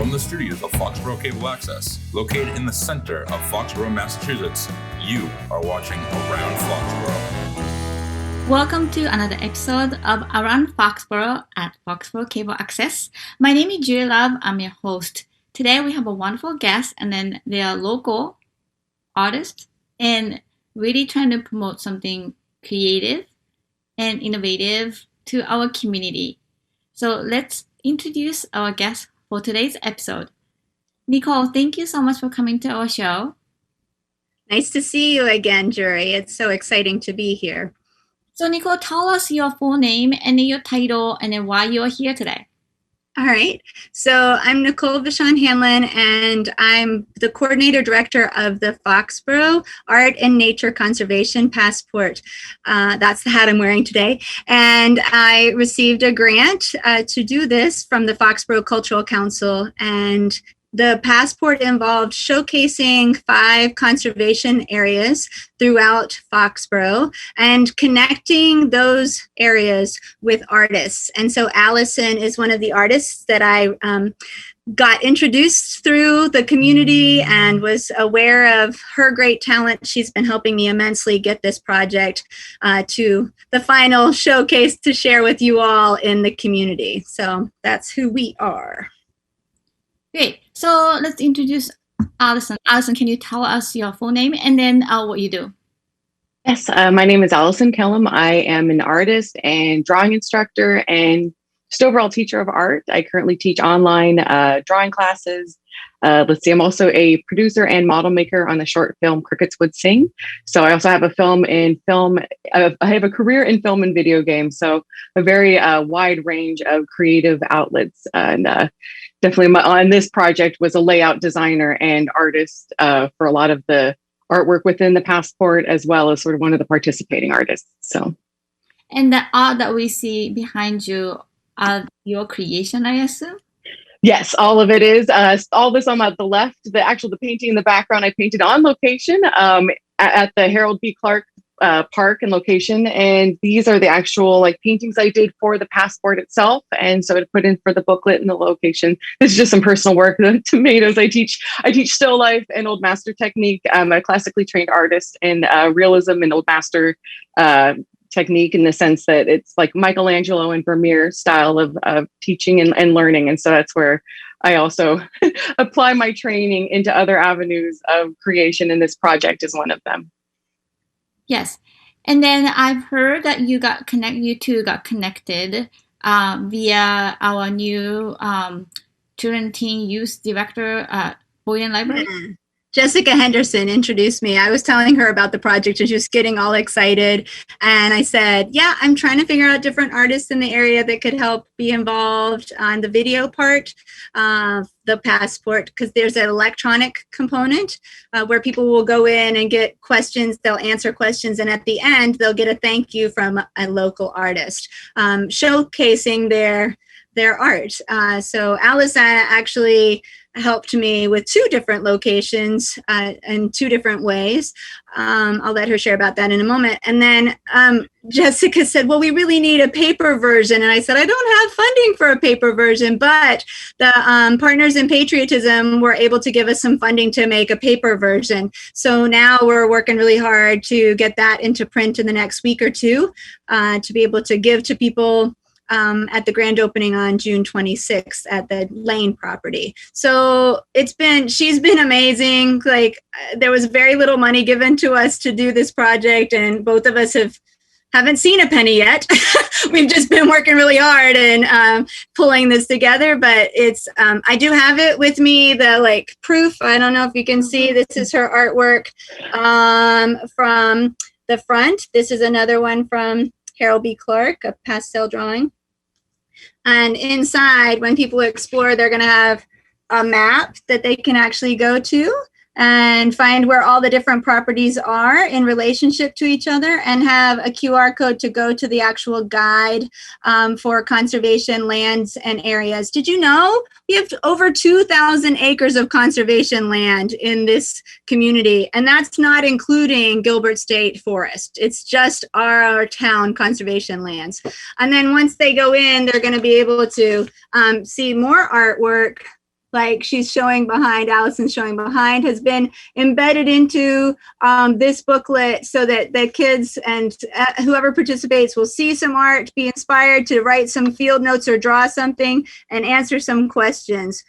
From the studios of Foxborough Cable Access, located in the center of Foxborough, Massachusetts, you are watching Around Foxborough. Welcome to another episode of Around Foxborough at Foxborough Cable Access. My name is Julie Love. I'm your host. Today we have a wonderful guest, and then they are local artists and really trying to promote something creative and innovative to our community. So let's introduce our guest for today's episode. Nicole, thank you so much for coming to our show. Nice to see you again, Jury. It's so exciting to be here. So Nicole, tell us your full name and then your title and then why you are here today. All right. So I'm Nicole Vachon Hanlon, and I'm the coordinator director of the Foxborough Art and Nature Conservation Passport. That's the hat I'm wearing today. And I received a grant to do this from the Foxborough Cultural Council, and the passport involved showcasing 5 conservation areas throughout Foxborough and connecting those areas with artists. And so Allison is one of the artists that I got introduced through the community and was aware of her great talent. She's been helping me immensely get this project to the final showcase to share with you all in the community. So that's who we are. Great. So let's introduce Allison. Allison, can you tell us your full name and then what you do? Yes, my name is Allison Kellum. I am an artist and drawing instructor and just overall teacher of art. I currently teach online drawing classes. I'm also a producer and model maker on the short film Crickets Would Sing. So I also have a I have a career in film and video games. So a very wide range of creative outlets. And definitely on this project was a layout designer and artist for a lot of the artwork within the passport, as well as sort of one of the participating artists. So, and the art that we see behind you are your creation, I assume? Yes, all of it is. All this on the left, the painting in the background, I painted on location at the Harold B. Clark Park and location. And these are the actual paintings I did for the passport itself. And so I put in for the booklet and the location. This is just some personal work. The tomatoes I teach still life and old master technique. I'm a classically trained artist in realism and old master technique, in the sense that it's like Michelangelo and Vermeer style of teaching and learning. And so that's where I also apply my training into other avenues of creation. And this project is one of them. Yes. And then I've heard that you two got connected via our new Children Teen Youth Director at Boyden Library. Mm-hmm. Jessica Henderson introduced me. I was telling her about the project and she was getting all excited. And I said, yeah, I'm trying to figure out different artists in the area that could help be involved on the video part of the passport, because there's an electronic component where people will go in and get questions. They'll answer questions. And at the end, they'll get a thank you from a local artist showcasing their art. So Allison actually helped me with 2 different locations in 2 different ways. I'll let her share about that in a moment. And then Jessica said, well, we really need a paper version. And I said, I don't have funding for a paper version, but the Partners in Patriotism were able to give us some funding to make a paper version. So now we're working really hard to get that into print in the next week or 2 to be able to give to people at the grand opening on June 26th at the Lane property. So she's been amazing. There was very little money given to us to do this project, and both of us haven't seen a penny yet. We've just been working really hard and pulling this together, but I do have it with me, the proof. I don't know if you can see, this is her artwork from the front. This is another one from Harold B. Clark, a pastel drawing. And inside, when people explore, they're going to have a map that they can actually go to and find where all the different properties are in relationship to each other, and have a QR code to go to the actual guide for conservation lands and areas. Did you know we have over 2,000 acres of conservation land in this community? And that's not including Gilbert State Forest. It's just our town conservation lands. And then once they go in, they're going to be able to see more artwork like she's showing behind, Allison's showing behind, has been embedded into this booklet so that the kids and whoever participates will see some art, be inspired to write some field notes or draw something and answer some questions.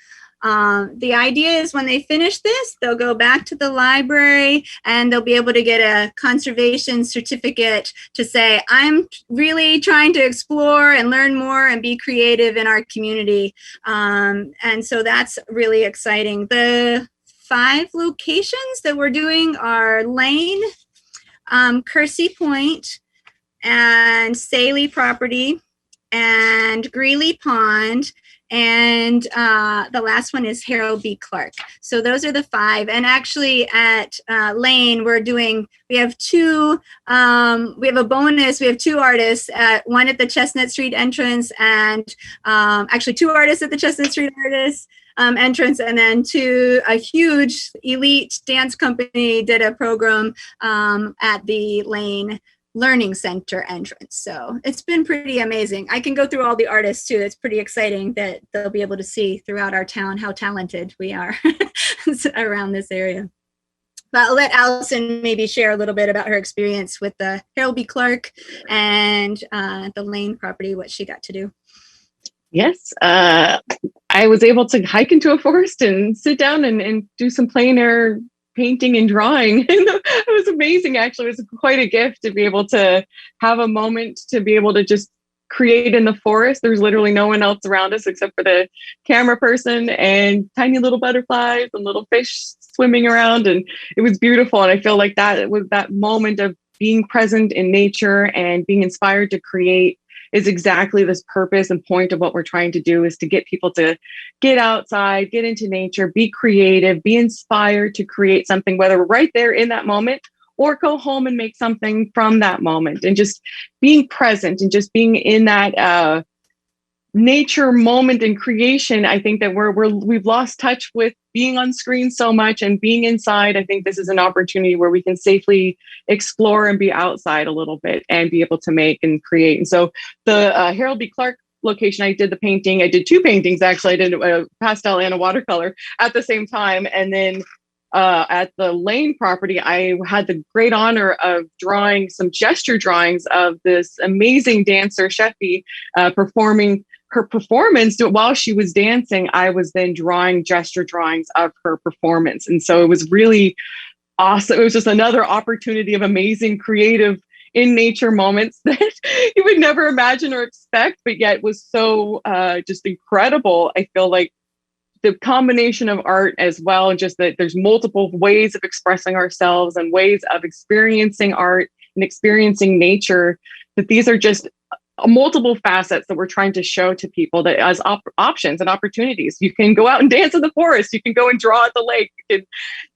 The idea is when they finish this, they'll go back to the library and they'll be able to get a conservation certificate to say, I'm really trying to explore and learn more and be creative in our community. And so that's really exciting. The 5 locations that we're doing are Lane, Kersey Point, and Saley Property, and Greeley Pond, and the last one is Harold B. Clark. So those are the 5. And actually at Lane, we have a bonus. We have 2 artists, one at the Chestnut Street entrance, and actually 2 artists at the Chestnut Street entrance, and then a huge elite dance company did a program at the Lane Learning Center entrance. So it's been pretty amazing. I can go through all the artists too. It's pretty exciting that they'll be able to see throughout our town how talented we are around this area. But I'll let Allison maybe share a little bit about her experience with the Harold B. Clark and the Lane property, what she got to do. Yes, I was able to hike into a forest and sit down and do some plein air painting and drawing. It was amazing, actually. It was quite a gift to be able to have a moment to be able to just create in the forest. There's literally no one else around us except for the camera person and tiny little butterflies and little fish swimming around. And it was beautiful. And I feel like that was that moment of being present in nature and being inspired to create is exactly this purpose and point of what we're trying to do, is to get people to get outside, get into nature, be creative, be inspired to create something, whether right there in that moment or go home and make something from that moment. And just being present and just being in that nature moment and creation. I think that we've lost touch with being on screen so much and being inside. I think this is an opportunity where we can safely explore and be outside a little bit and be able to make and create. And so the Harold B. Clark location, I did the painting. I did 2 paintings, actually. I did a pastel and a watercolor at the same time. And then at the Lane property, I had the great honor of drawing some gesture drawings of this amazing dancer, Sheffy, performing her performance. While she was dancing, I was then drawing gesture drawings of her performance. And so it was really awesome. It was just another opportunity of amazing, creative, in nature moments that you would never imagine or expect, but yet was so just incredible. I feel like the combination of art as well, and just that there's multiple ways of expressing ourselves and ways of experiencing art and experiencing nature, that these are just multiple facets that we're trying to show to people that as options and opportunities. You can go out and dance in the forest. You can go and draw at the lake. You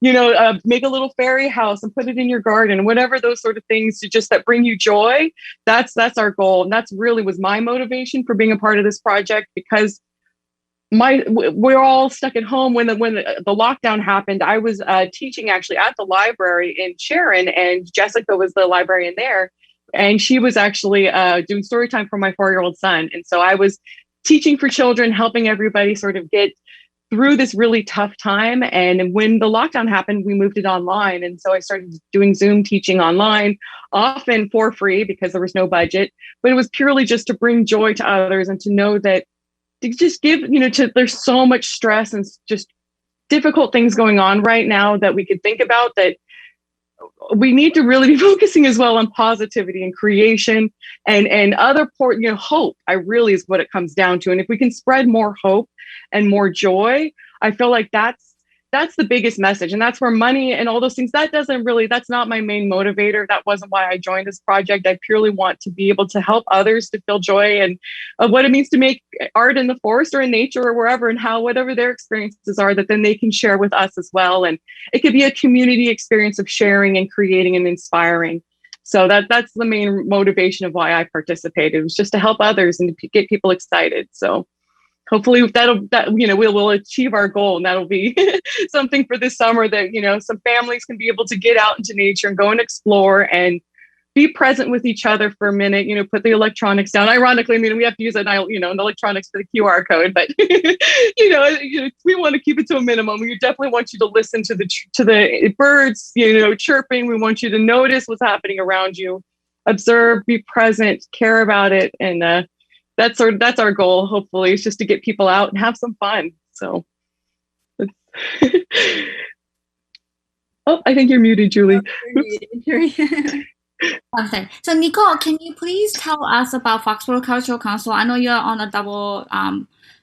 can, make a little fairy house and put it in your garden, whatever those sort of things that bring you joy. That's our goal. And that's really was my motivation for being a part of this project, because we're all stuck at home when the lockdown happened. I was teaching actually at the library in Sharon, and Jessica was the librarian there. And she was actually doing story time for my 4-year-old son. And so I was teaching for children, helping everybody sort of get through this really tough time. And when the lockdown happened, we moved it online. And so I started doing Zoom teaching online, often for free because there was no budget. But it was purely just to bring joy to others and to know that to just give, there's so much stress and just difficult things going on right now that we could think about, that we need to really be focusing as well on positivity and creation and other hope. I really is what it comes down to. And if we can spread more hope and more joy, I feel like that's the biggest message. And that's where money and all those things, that's not my main motivator. That wasn't why I joined this project. I purely want to be able to help others to feel joy and what it means to make art in the forest or in nature or wherever, and how whatever their experiences are, that then they can share with us as well. And it could be a community experience of sharing and creating and inspiring. So that's the main motivation of why I participated. It was just to help others and to get people excited. So hopefully we'll achieve our goal, and that'll be something for this summer that, some families can be able to get out into nature and go and explore and be present with each other for a minute, put the electronics down. Ironically, I mean, we have to use an electronics for the QR code, but we want to keep it to a minimum. We definitely want you to listen to the birds, chirping. We want you to notice what's happening around you, observe, be present, care about it. And that's our goal. Hopefully, it's just to get people out and have some fun. So oh, I think you're muted, Julie. Okay. So Nicole, can you please tell us about Foxborough Cultural Council? I know you're on a double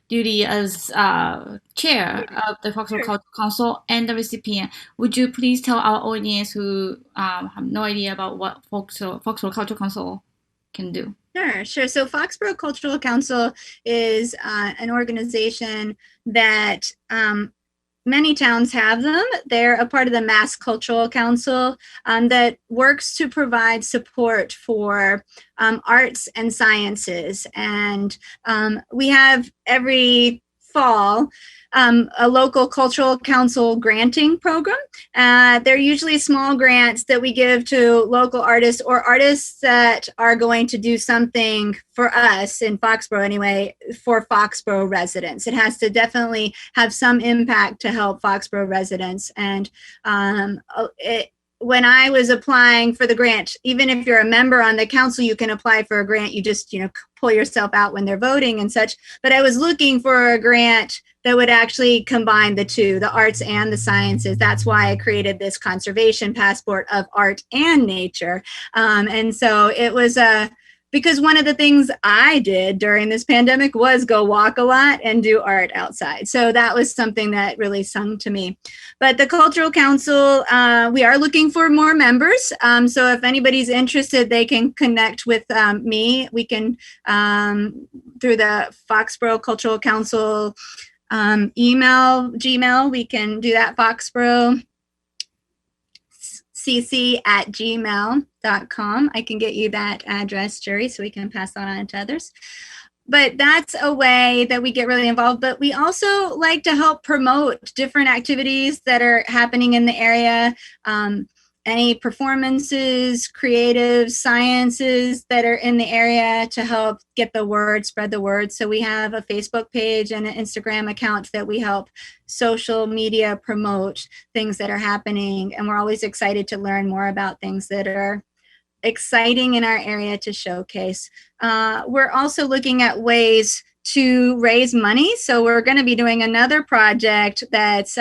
duty as chair of the Foxborough Cultural Council and the recipient. Would you please tell our audience who have no idea about what Foxborough Cultural Council can do? Sure. So Foxborough Cultural Council is an organization that many towns have them. They're a part of the Mass Cultural Council that works to provide support for arts and sciences. And we have every fall a local cultural council granting program. They're usually small grants that we give to local artists or artists that are going to do something for us in Foxborough anyway, for Foxborough residents. It has to definitely have some impact to help Foxborough residents. And when I was applying for the grant, even if you're a member on the council, you can apply for a grant. You just, pull yourself out when they're voting and such. But I was looking for a grant that would actually combine the two, the arts and the sciences. That's why I created this conservation passport of art and nature. And so it was because one of the things I did during this pandemic was go walk a lot and do art outside. So that was something that really sung to me. But the Cultural Council, we are looking for more members. So if anybody's interested, they can connect with me. We can, through the Foxborough Cultural Council Gmail, we can do that, Foxborough cc@gmail.com. I can get you that address, Jerry, so we can pass that on to others. But that's a way that we get really involved. But we also like to help promote different activities that are happening in the area. Any performances, creative sciences that are in the area to help get the word, spread the word. So we have a Facebook page and an Instagram account that we help social media promote things that are happening. And we're always excited to learn more about things that are exciting in our area to showcase. We're also looking at ways to raise money. So we're going to be doing another project that's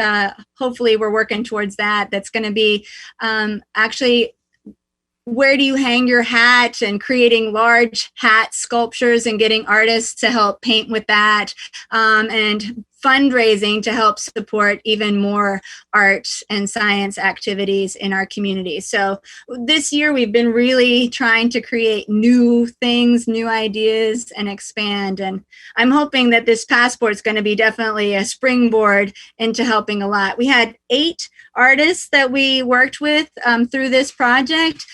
hopefully we're working towards that. That's going to be actually, where do you hang your hat, and creating large hat sculptures and getting artists to help paint with that, and fundraising to help support even more art and science activities in our community. So this year we've been really trying to create new things, new ideas, and expand. And I'm hoping that this passport is going to be definitely a springboard into helping a lot. We had 8 artists that we worked with through this project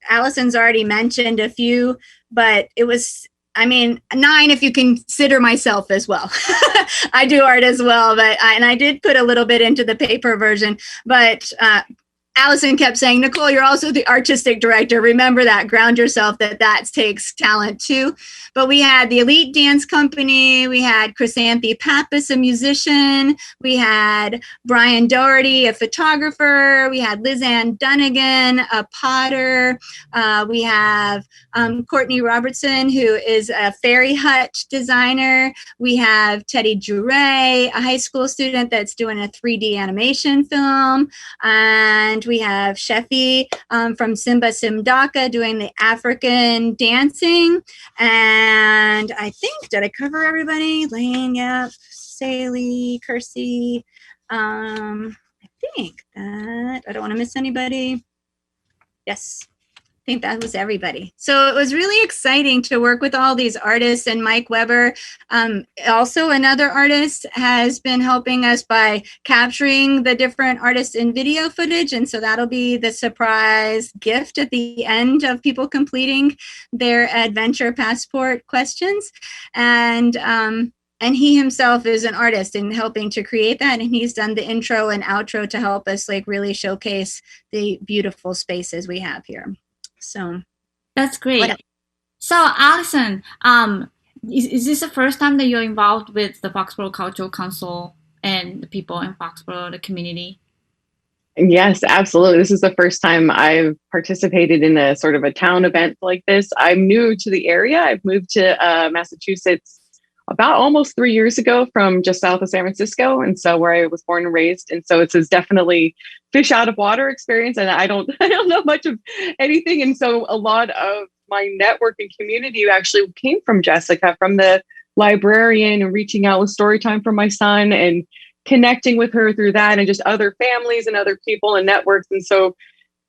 Allison's already mentioned a few, but it was, 9 if you consider myself as well. I do art as well, but I did put a little bit into the paper version, but Allison kept saying, Nicole, you're also the artistic director. Remember that, ground yourself, that takes talent too. But we had the Elite Dance Company, we had Chrysanthi Pappas, a musician, we had Brian Doherty, a photographer, we had Liz Ann Dunnigan, a potter, we have Courtney Robertson, who is a fairy hut designer, we have Teddy Jure, a high school student that's doing a 3D animation film, and we have Shefi from Simba Simdaka doing the African dancing. And I think, did I cover everybody? Lane, yep, Saley, Kersey. I think that, I don't want to miss anybody. Yes. I think that was everybody. So it was really exciting to work with all these artists, and Mike Weber, also another artist, has been helping us by capturing the different artists in video footage. And so that'll be the surprise gift at the end of people completing their adventure passport questions. And and he himself is an artist in helping to create that. And he's done the intro and outro to help us like really showcase the beautiful spaces we have here. So that's great. So Allison, is this the first time that you're involved with the Foxborough Cultural Council and the people in Foxborough, the community? Yes, absolutely. This is the first time I've participated in a sort of a town event like this. I'm new to the area. I've moved to Massachusetts about almost 3 years ago from just south of San Francisco. And so where I was born and raised. And so it's definitely fish out of water experience. And I don't know much of anything. And so a lot of my network and community actually came from Jessica, from the librarian, and reaching out with story time for my son and connecting with her through that, and just other families and other people and networks. And so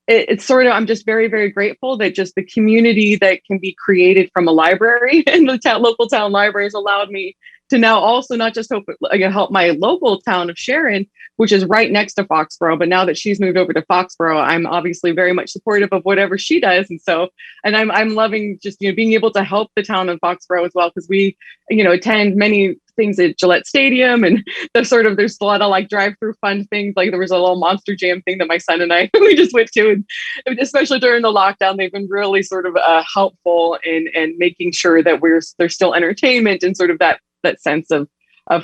it's sort of, I'm just very, very grateful that just the community that can be created from a library and the local town library has allowed me to now also not just help my local town of Sharon, which is right next to Foxborough, but now that she's moved over to Foxborough, I'm obviously very much supportive of whatever she does. And so, and I'm loving just, being able to help the town of Foxborough as well, because we, attend many things at Gillette Stadium, and there's a lot of like drive-through fun things. Like there was a little Monster Jam thing that my son and I we just went to, and especially during the lockdown, they've been really sort of helpful in making sure that there's still entertainment and sort of that sense of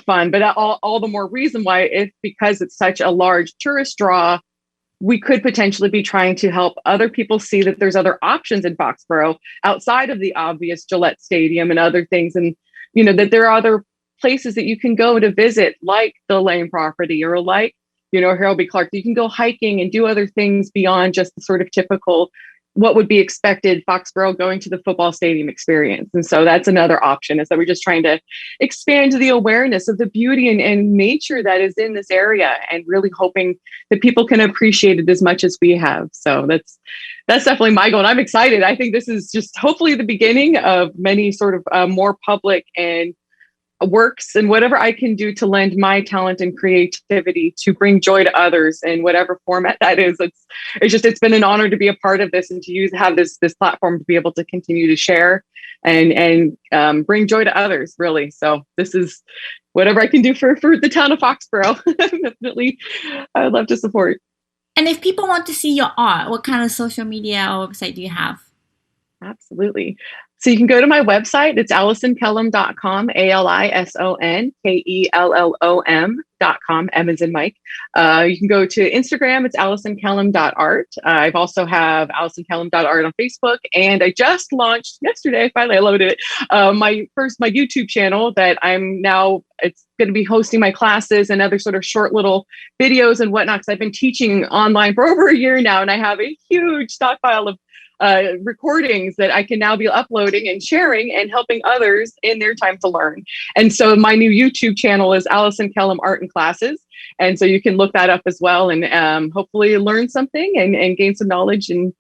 fun. But all the more reason why, because it's such a large tourist draw, we could potentially be trying to help other people see that there's other options in Foxborough outside of the obvious Gillette Stadium and other things, and that there are other places that you can go to visit, like the Lane property, or like Harold B. Clark. You can go hiking and do other things beyond just the sort of typical what would be expected Foxborough going to the football stadium experience. And so that's another option, is that we're just trying to expand the awareness of the beauty and nature that is in this area, and really hoping that people can appreciate it as much as we have. So that's definitely my goal. And I'm excited. I think this is just hopefully the beginning of many sort of more public and works, and whatever I can do to lend my talent and creativity to bring joy to others in whatever format that is. It's been an honor to be a part of this, and to have this platform to be able to continue to share and bring joy to others, really. So this is whatever I can do for the town of Foxborough. Definitely, I would love to support. And if people want to see your art, what kind of social media or website do you have? Absolutely. So you can go to my website. It's AllisonKellum.com, AllisonKellom.com, M as in Mike. You can go to Instagram. It's AllisonKellum.art. I've also have AllisonKellum.art on Facebook. And I just launched yesterday, finally I loaded it, my YouTube channel that it's going to be hosting my classes and other sort of short little videos and whatnot, because I've been teaching online for over a year now, and I have a huge stockpile of recordings that I can now be uploading and sharing and helping others in their time to learn. And so my new YouTube channel is Allison Kellum Art and Classes. And so you can look that up as well, and hopefully learn something and gain some knowledge and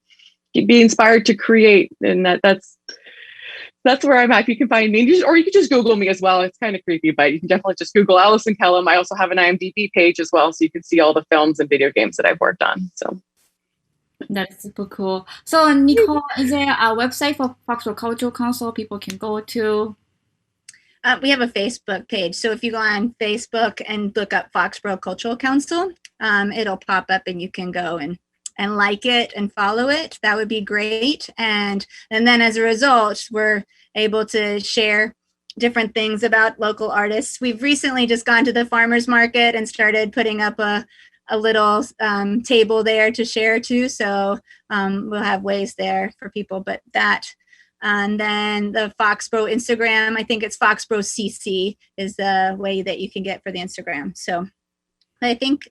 be inspired to create. And that's where I'm at. You can find me, or you can just Google me as well. It's kind of creepy, but you can definitely just Google Allison Kellum. I also have an IMDb page as well, so you can see all the films and video games that I've worked on. So that's super cool. So Nicole, is there a website for Foxborough Cultural Council people can go to? We have a Facebook page. So if you go on Facebook and look up Foxborough Cultural Council, it'll pop up, and you can go and like it and follow it. That would be great. And then as a result, we're able to share different things about local artists. We've recently just gone to the farmers market and started putting up a little table there to share too. So we'll have ways there for people, but that, and then the Foxborough Instagram, I think it's Foxborough CC is the way that you can get for the Instagram. So I think,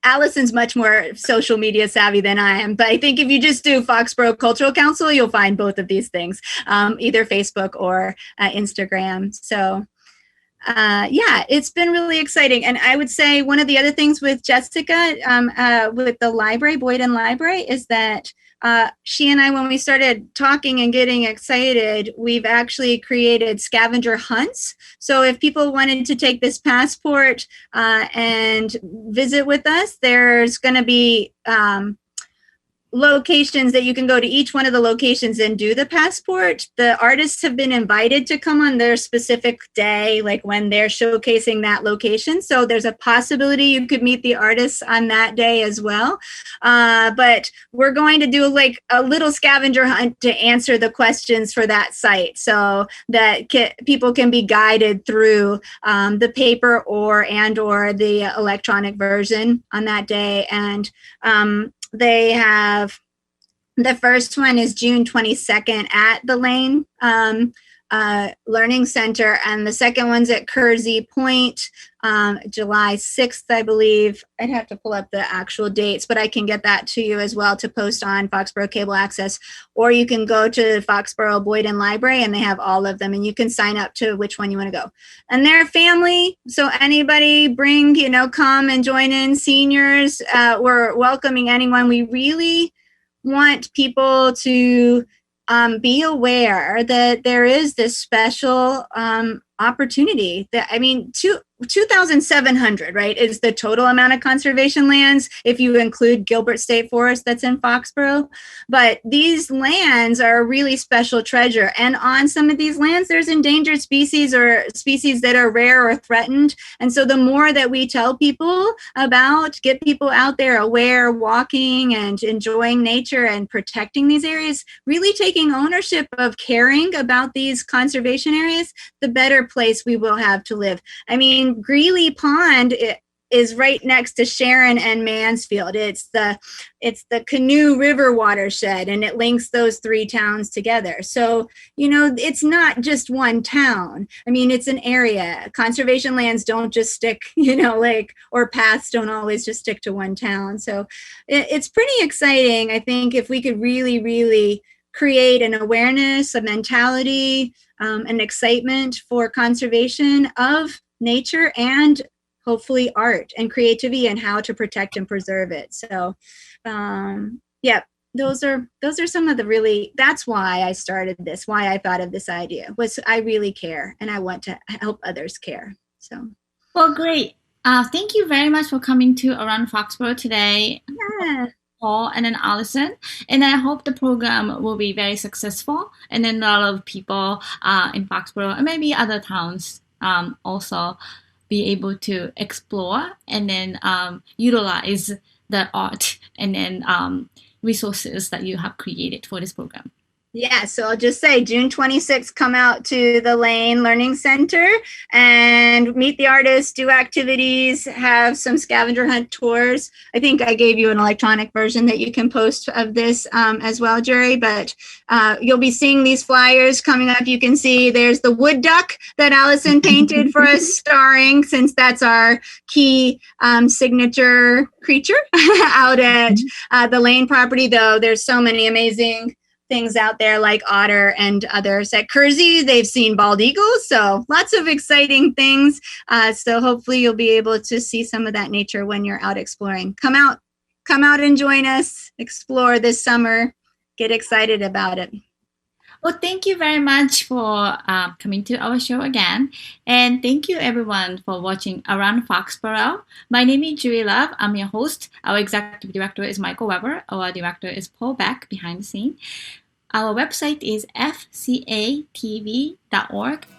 Allison's much more social media savvy than I am, but I think if you just do Foxborough Cultural Council, you'll find both of these things, either Facebook or Instagram. So it's been really exciting. And I would say one of the other things with Jessica, with the library, Boyden Library, is that she and I, when we started talking and getting excited, we've actually created scavenger hunts. So if people wanted to take this passport and visit with us, there's going to be locations that you can go to each one of the locations and do the passport. The artists have been invited to come on their specific day, like when they're showcasing that location. So there's a possibility you could meet the artists on that day as well. But we're going to do like a little scavenger hunt to answer the questions for that site so that people can be guided through the paper or the electronic version on that day. And they have, the first one is June 22nd at the Lane Learning Center, and the second one's at Kersey Point, July 6th, I believe. I'd have to pull up the actual dates, but I can get that to you as well to post on Foxborough Cable Access, or you can go to Foxborough Boyden Library and they have all of them, and you can sign up to which one you want to go. And they're family, so anybody bring, come and join in. Seniors, we're welcoming anyone. We really want people to be aware that there is this special opportunity that, 2,700, right, is the total amount of conservation lands if you include Gilbert State Forest that's in Foxborough. But these lands are a really special treasure. And on some of these lands, there's endangered species or species that are rare or threatened. And so the more that we tell people about, get people out there aware, walking and enjoying nature and protecting these areas, really taking ownership of caring about these conservation areas, the better place we will have to live. Greeley Pond is right next to Sharon and Mansfield. It's the Canoe River watershed, and it links those three towns together. So, it's not just one town. It's an area. Conservation lands don't just stick, or paths don't always just stick to one town. So it's pretty exciting. I think if we could really, really create an awareness, a mentality, an excitement for conservation of nature and hopefully art and creativity and how to protect and preserve it. So those are some of the really, that's why I started this, why I thought of this idea, was I really care and I want to help others care. So well, great. Thank you very much for coming to Around Foxborough today. Yeah. Paul and then Allison, and I hope the program will be very successful, and then a lot of people in Foxborough and maybe other towns also be able to explore and then utilize the art and then resources that you have created for this program. Yeah, so I'll just say June 26th, come out to the Lane Learning Center and meet the artists, do activities, have some scavenger hunt tours. I think I gave you an electronic version that you can post of this as well, Jerry, but you'll be seeing these flyers coming up. You can see there's the wood duck that Allison painted for us starring, since that's our key signature creature out at the Lane property, though there's so many amazing things out there like otter and others. At Kersey, they've seen bald eagles, so lots of exciting things. So hopefully you'll be able to see some of that nature when you're out exploring. Come out and join us, explore this summer, get excited about it. Well, thank you very much for coming to our show again. And thank you everyone for watching Around Foxborough. My name is Julie Love. I'm your host. Our executive director is Michael Weber. Our director is Paul Beck behind the scene. Our website is fcatv.org.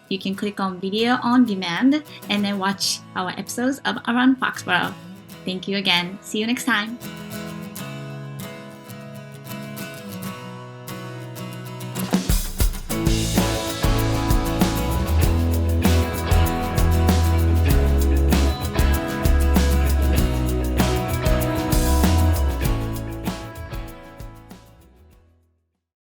You can click on video on demand and then watch our episodes of Around Foxborough. Thank you again. See you next time.